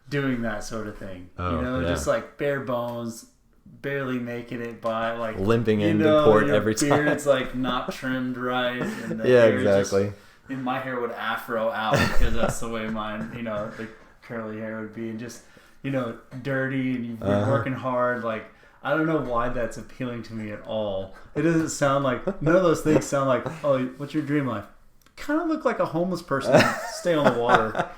doing that sort of thing. Just like bare bones, barely making it by, like limping into port every time. Beard's like not trimmed right. And the yeah, hair exactly. And my hair would afro out because that's the way mine, the curly hair would be, and just dirty, and you've been working hard. Like, I don't know why that's appealing to me at all. It doesn't sound like, none of those things sound like, oh, what's your dream life? Kind of look like a homeless person. Stay on the water.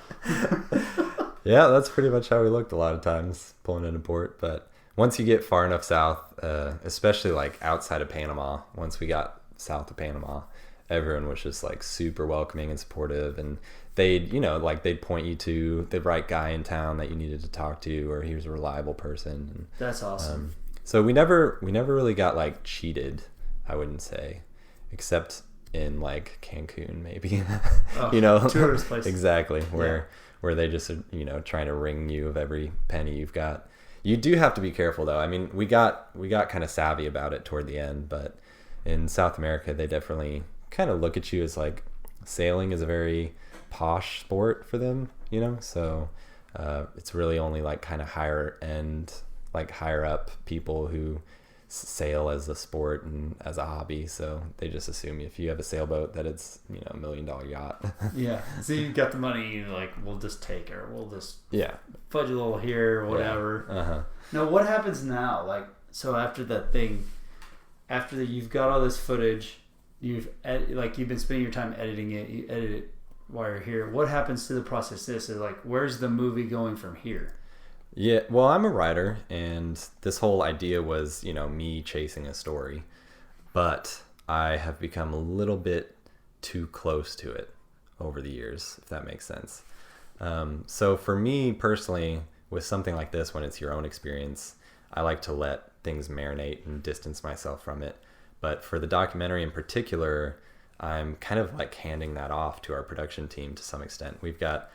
Yeah, that's pretty much how we looked a lot of times pulling into port. But once you get far enough south, especially like outside of Panama, once we got south of Panama, everyone was just like super welcoming and supportive, and they'd point you to the right guy in town that you needed to talk to, or he was a reliable person. And, that's awesome. So we never really got like cheated, I wouldn't say, except in like Cancun maybe. Tourist places. Exactly, where they just trying to wring you of every penny you've got. You do have to be careful though. I mean, we got kind of savvy about it toward the end, but in South America they definitely kind of look at you as like sailing is a very posh sport for them, so it's really only like kind of higher end, like higher up people who sail as a sport and as a hobby, so they just assume if you have a sailboat that it's $1 million yacht. Yeah, so you've got the money, you're like, we'll just take her, we'll just fudge a little here or whatever. Now what happens now, like, so after that thing, you've got all this footage, you've been spending your time editing it, you edit it while you're here, what happens to the process? Where's the movie going from here? Yeah, well, I'm a writer, and this whole idea was, me chasing a story, but I have become a little bit too close to it over the years, if that makes sense. So for me personally, with something like this, when it's your own experience, I like to let things marinate and distance myself from it. But for the documentary in particular, I'm kind of like handing that off to our production team to some extent. We've got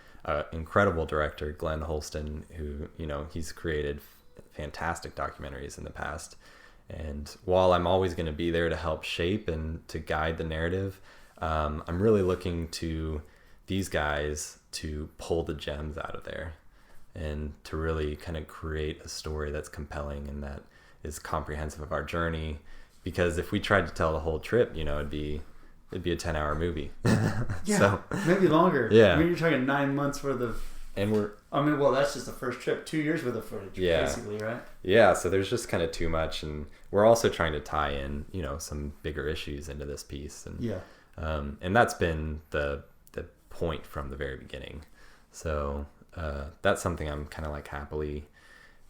incredible director, Glenn Holston, who, he's created fantastic documentaries in the past. And while I'm always going to be there to help shape and to guide the narrative, I'm really looking to these guys to pull the gems out of there and to really kind of create a story that's compelling and that is comprehensive of our journey. Because if we tried to tell the whole trip, it'd be a 10-hour movie. So maybe longer. Yeah. I mean, you're talking 9 months worth of. And that's just the first trip. 2 years worth of footage, basically, right? Yeah. So there's just kind of too much, and we're also trying to tie in, some bigger issues into this piece, and and that's been the point from the very beginning. So that's something I'm kind of like happily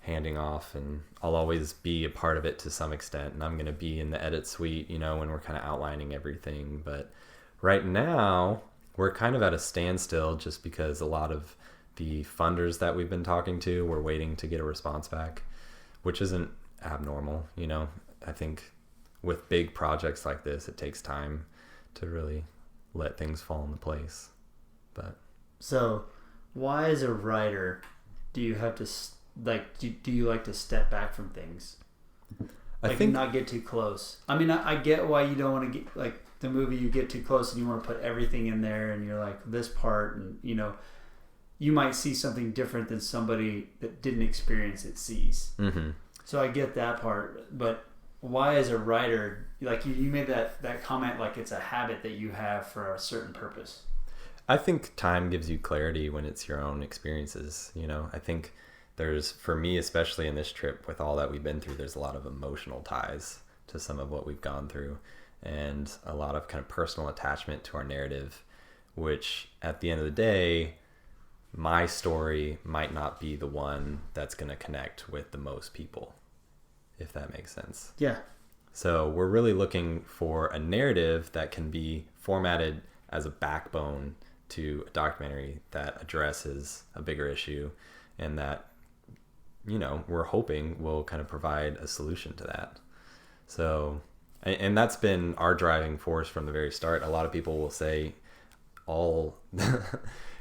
handing off, and I'll always be a part of it to some extent, and I'm going to be in the edit suite, when we're kind of outlining everything. But right now we're kind of at a standstill just because a lot of the funders that we've been talking to, we're waiting to get a response back, which isn't abnormal. I think with big projects like this, it takes time to really let things fall into place. But so why, as a writer, do you have to do you like to step back from things? I think not get too close. I mean, I get why you don't want to get, like, the movie, you get too close and you want to put everything in there, and you're like, this part, and you might see something different than somebody that didn't experience it sees. Mm-hmm. So I get that part, but why, as a writer, like you made that comment, like it's a habit that you have for a certain purpose. I think time gives you clarity when it's your own experiences. I think there's, for me, especially in this trip with all that we've been through, there's a lot of emotional ties to some of what we've gone through, and a lot of kind of personal attachment to our narrative, which at the end of the day, my story might not be the one that's going to connect with the most people, if that makes sense. Yeah. So we're really looking for a narrative that can be formatted as a backbone to a documentary that addresses a bigger issue, and that we're hoping will kind of provide a solution to that. So, and that's been our driving force from the very start. A lot of people will say all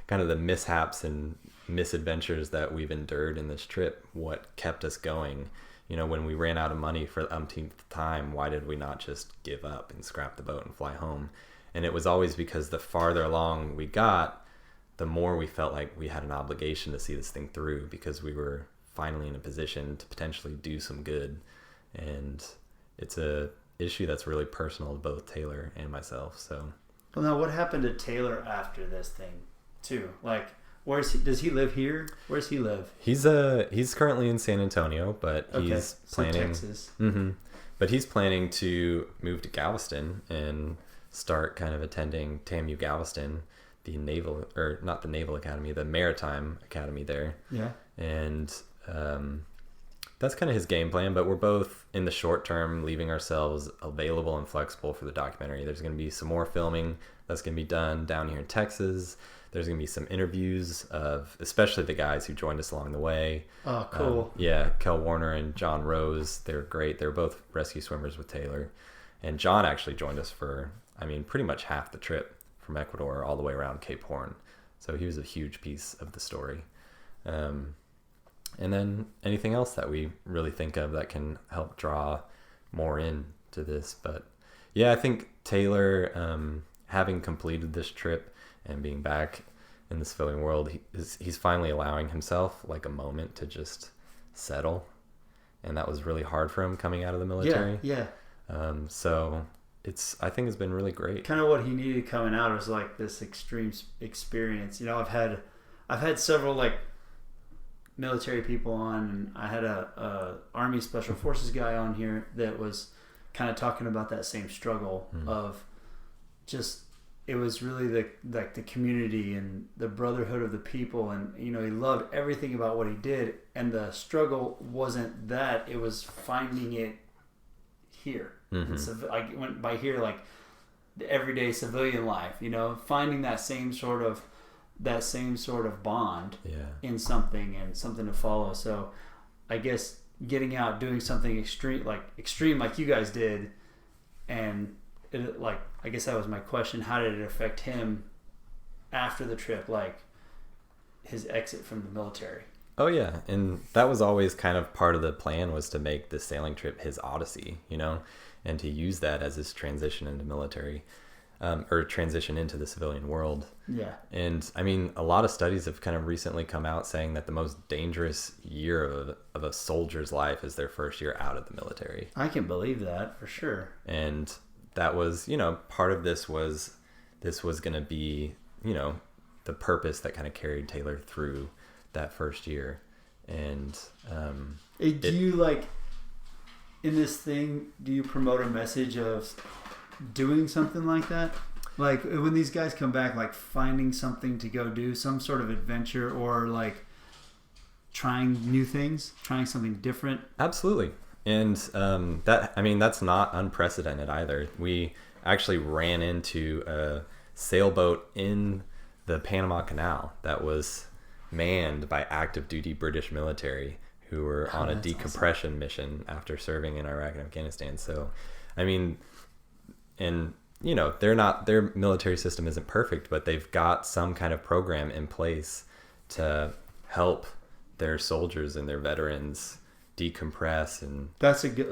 kind of the mishaps and misadventures that we've endured in this trip, what kept us going. When we ran out of money for the umpteenth time, why did we not just give up and scrap the boat and fly home? And it was always because the farther along we got, the more we felt like we had an obligation to see this thing through, because we were finally in a position to potentially do some good. And it's a issue that's really personal to both Taylor and myself. So, well, now what happened to Taylor after this thing too? Like, where's he? Does he live here? Where's he live? He's currently in San Antonio, but he's planning. So Texas. Mm-hmm. But he's planning to move to Galveston and start kind of attending TAMU Galveston, the not the Naval Academy, the Maritime Academy there. Yeah. And that's kind of his game plan. But we're both in the short term leaving ourselves available and flexible for the documentary. There's going to be some more filming that's going to be done down here in Texas. There's going to be some interviews of especially the guys who joined us along the way. Oh, cool. Kel Warner and John Rose. They're great. They're both rescue swimmers with Taylor. And John actually joined us for, pretty much half the trip from Ecuador all the way around Cape Horn. So he was a huge piece of the story. And then anything else that we really think of that can help draw more into this. But yeah, I think Taylor, having completed this trip and being back in the civilian world, he's finally allowing himself like a moment to just settle. And that was really hard for him coming out of the military. Yeah. So I think it's been really great. Kind of what he needed coming out was like this extreme experience. I've had several like military people on, and I had a Army Special Forces guy on here that was kind of talking about that same struggle of just, it was really the community and the brotherhood of the people, and he loved everything about what he did, and the struggle wasn't that, it was finding it here. I went by here like the everyday civilian life, finding that same sort of bond in something and something to follow. So I guess getting out, doing something extreme like you guys did, and I guess that was my question. How did it affect him after the trip, like his exit from the military? Oh yeah, and that was always kind of part of the plan, was to make the sailing trip his odyssey, and to use that as his transition into military, or transition into the civilian world. Yeah. And a lot of studies have kind of recently come out saying that the most dangerous year of a soldier's life is their first year out of the military. I can believe that for sure. And that was, part of this was going to be, the purpose that kind of carried Taylor through that first year. And do you in this thing, do you promote a message of doing something like that? Like when these guys come back, like finding something to go do, some sort of adventure, or like trying new things, trying something different? Absolutely. And that's not unprecedented either. We actually ran into a sailboat in the Panama Canal that was manned by active duty British military who were on a decompression mission after serving in Iraq and Afghanistan. So, their military system isn't perfect, but they've got some kind of program in place to help their soldiers and their veterans decompress. And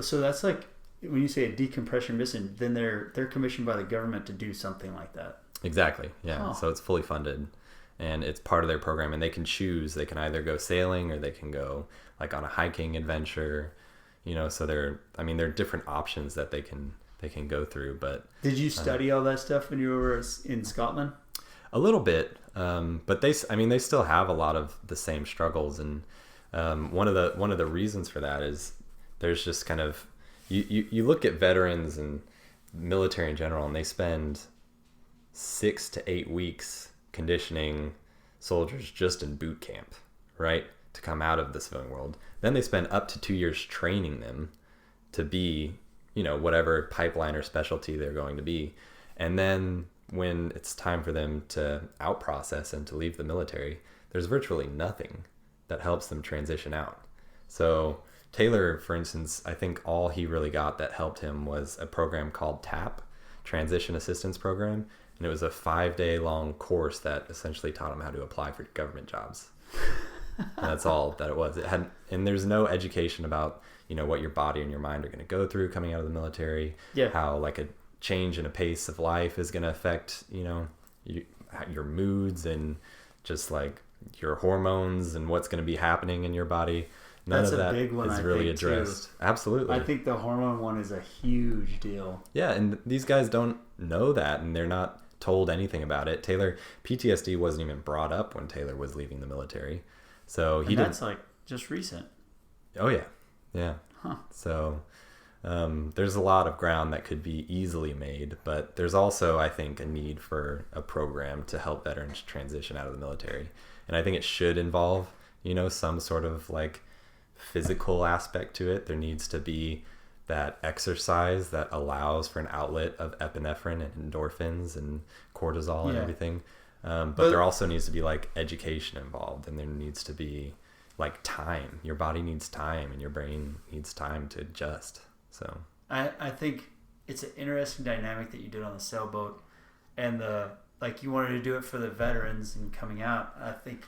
so that's like, when you say a decompression mission, then they're commissioned by the government to do something like that. Exactly. Yeah. So it's fully funded, and it's part of their program, and they can choose. They can either go sailing, or they can go like on a hiking adventure, so there are different options that they can go through. But did you study all that stuff when you were in Scotland? A little bit, but they still have a lot of the same struggles, and one of the reasons for that is there's just kind of you look at veterans and military in general, and they spend 6 to 8 weeks conditioning soldiers just in boot camp, right, to come out of the civilian world. Then they spend up to 2 years training them to be, whatever pipeline or specialty they're going to be. And then when it's time for them to out process and to leave the military, there's virtually nothing that helps them transition out. So Taylor, for instance, I think all he really got that helped him was a program called TAP, Transition Assistance Program. And it was a 5-day long course that essentially taught him how to apply for government jobs. And that's all that it was. And there's no education about, what your body and your mind are going to go through coming out of the military. Yeah. How like a change in a pace of life is going to affect, your moods and just like your hormones and what's going to be happening in your body. None That's of a that big one, is I really think, too. addressed. Absolutely. I think the hormone one is a huge deal. Yeah, and these guys don't know that, and they're not told anything about it. PTSD wasn't even brought up when Taylor was leaving the military. So That's like just recent. Oh, yeah. Yeah. Huh. So there's a lot of ground that could be easily made, but there's also, I think, a need for a program to help veterans transition out of the military. And I think it should involve, some sort of like physical aspect to it. There needs to be that exercise that allows for an outlet of epinephrine and endorphins and cortisol and everything. But there also needs to be like education involved, and there needs to be like time. Your body needs time and your brain needs time to adjust. So I think it's an interesting dynamic that you did on the sailboat, and you wanted to do it for the veterans and coming out. I think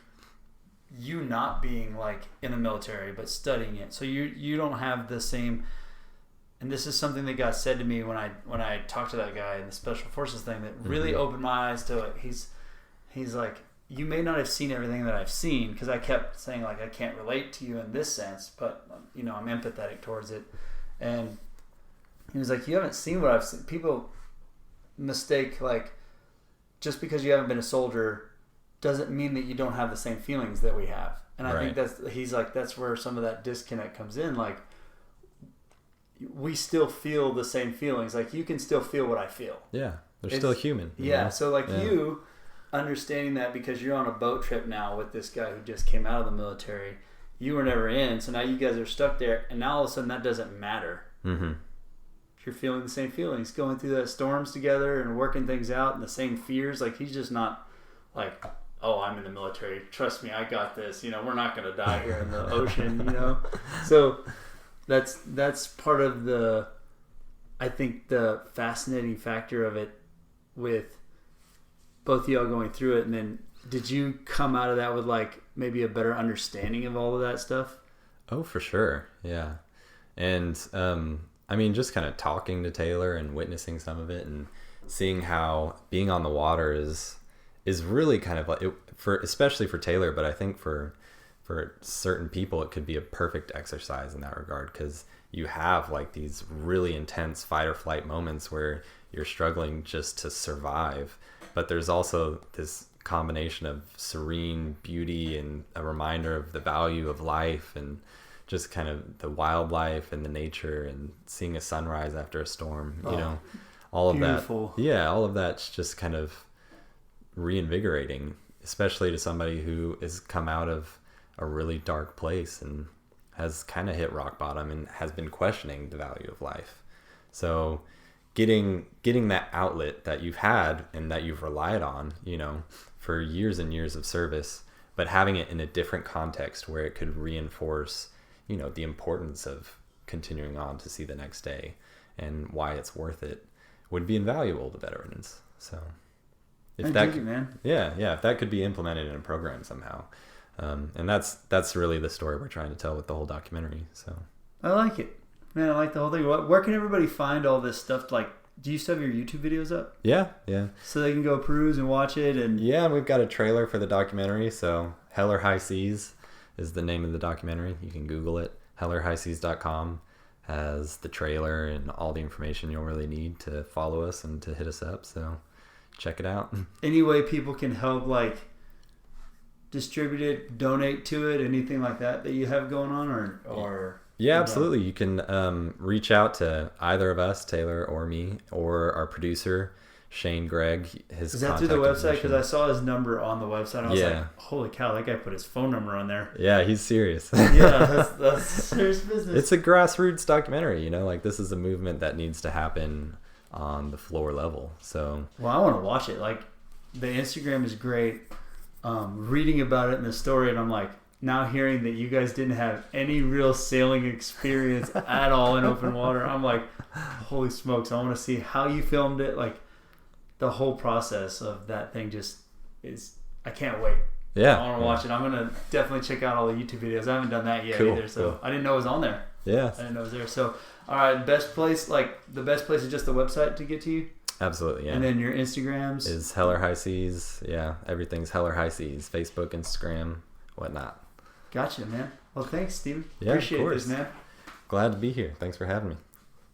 you not being like in the military but studying it, so you don't have the same. And this is something that got said to me when I talked to that guy in the special forces thing that really opened my eyes to it. He's like, you may not have seen everything that I've seen, because I kept saying like I can't relate to you in this sense, but I'm empathetic towards it. And he was like, you haven't seen what I've seen. People mistake like just because you haven't been a soldier doesn't mean that you don't have the same feelings that we have. And I think that's where some of that disconnect comes in. Like, we still feel the same feelings. Like, you can still feel what I feel. Yeah, they're still human. Yeah, so like you understanding that because you're on a boat trip now with this guy who just came out of the military, you were never in, so now you guys are stuck there, and now all of a sudden that doesn't matter. Mm-hmm. You're feeling the same feelings, going through the storms together and working things out, and the same fears. Like, he's just not like, oh, I'm in the military, trust me, I got this, we're not going to die here in the ocean, So that's part of the, I think, the fascinating factor of it with both of y'all going through it. And then did you come out of that with like maybe a better understanding of all of that stuff? Oh, for sure. Yeah. And just kind of talking to Taylor and witnessing some of it and seeing how being on the water is really kind of like especially for Taylor, but I think for certain people it could be a perfect exercise in that regard, because you have like these really intense fight or flight moments where you're struggling just to survive, but there's also this combination of serene beauty and a reminder of the value of life and just kind of the wildlife and the nature and seeing a sunrise after a storm, all of beautiful. That. Yeah, all of that's just kind of reinvigorating, especially to somebody who has come out of a really dark place and has kind of hit rock bottom and has been questioning the value of life. So getting that outlet that you've had and that you've relied on, for years and years of service, but having it in a different context where it could reinforce, the importance of continuing on to see the next day and why it's worth it, would be invaluable to veterans. So if that could be implemented in a program somehow. And that's really the story we're trying to tell with the whole documentary. So I like it, man. I like the whole thing. Where can everybody find all this stuff? Like, do you still have your YouTube videos up? Yeah. So they can go peruse and watch it. And yeah, we've got a trailer for the documentary. So Hell or High Seas is the name of the documentary. You can Google it. HellOrHighSeas.com has the trailer and all the information you'll really need to follow us and to hit us up. So check it out. Any way people can help, like, distribute it, donate to it, anything like that you have going on, or yeah, absolutely. You can reach out to either of us, Taylor or me, or our producer Shane Gregg. Is that through the website? Because I saw his number on the website. I was like, holy cow, that guy put his phone number on there. Yeah, he's serious. Yeah, that's serious business. It's a grassroots documentary, like this is a movement that needs to happen on the floor level. So well, I want to watch it. Like, the Instagram is great. Reading about it in the story, and I'm like, now hearing that you guys didn't have any real sailing experience at all in open water, I'm like, holy smokes, I want to see how you filmed it. Like, the whole process of that thing just is, I can't wait. Yeah. I want to watch it. I'm going to definitely check out all the YouTube videos. I haven't done that yet either, so cool. I didn't know it was on there. Yeah. I didn't know it was there. So, all right, the best place is just the website to get to you? Absolutely, yeah. And then your Instagrams? Is Heller High Seas. Yeah, everything's Heller High Seas. Facebook, Instagram, whatnot. Gotcha, man. Well, thanks, Steven. Yeah, Appreciate of course. this, man. Glad to be here. Thanks for having me.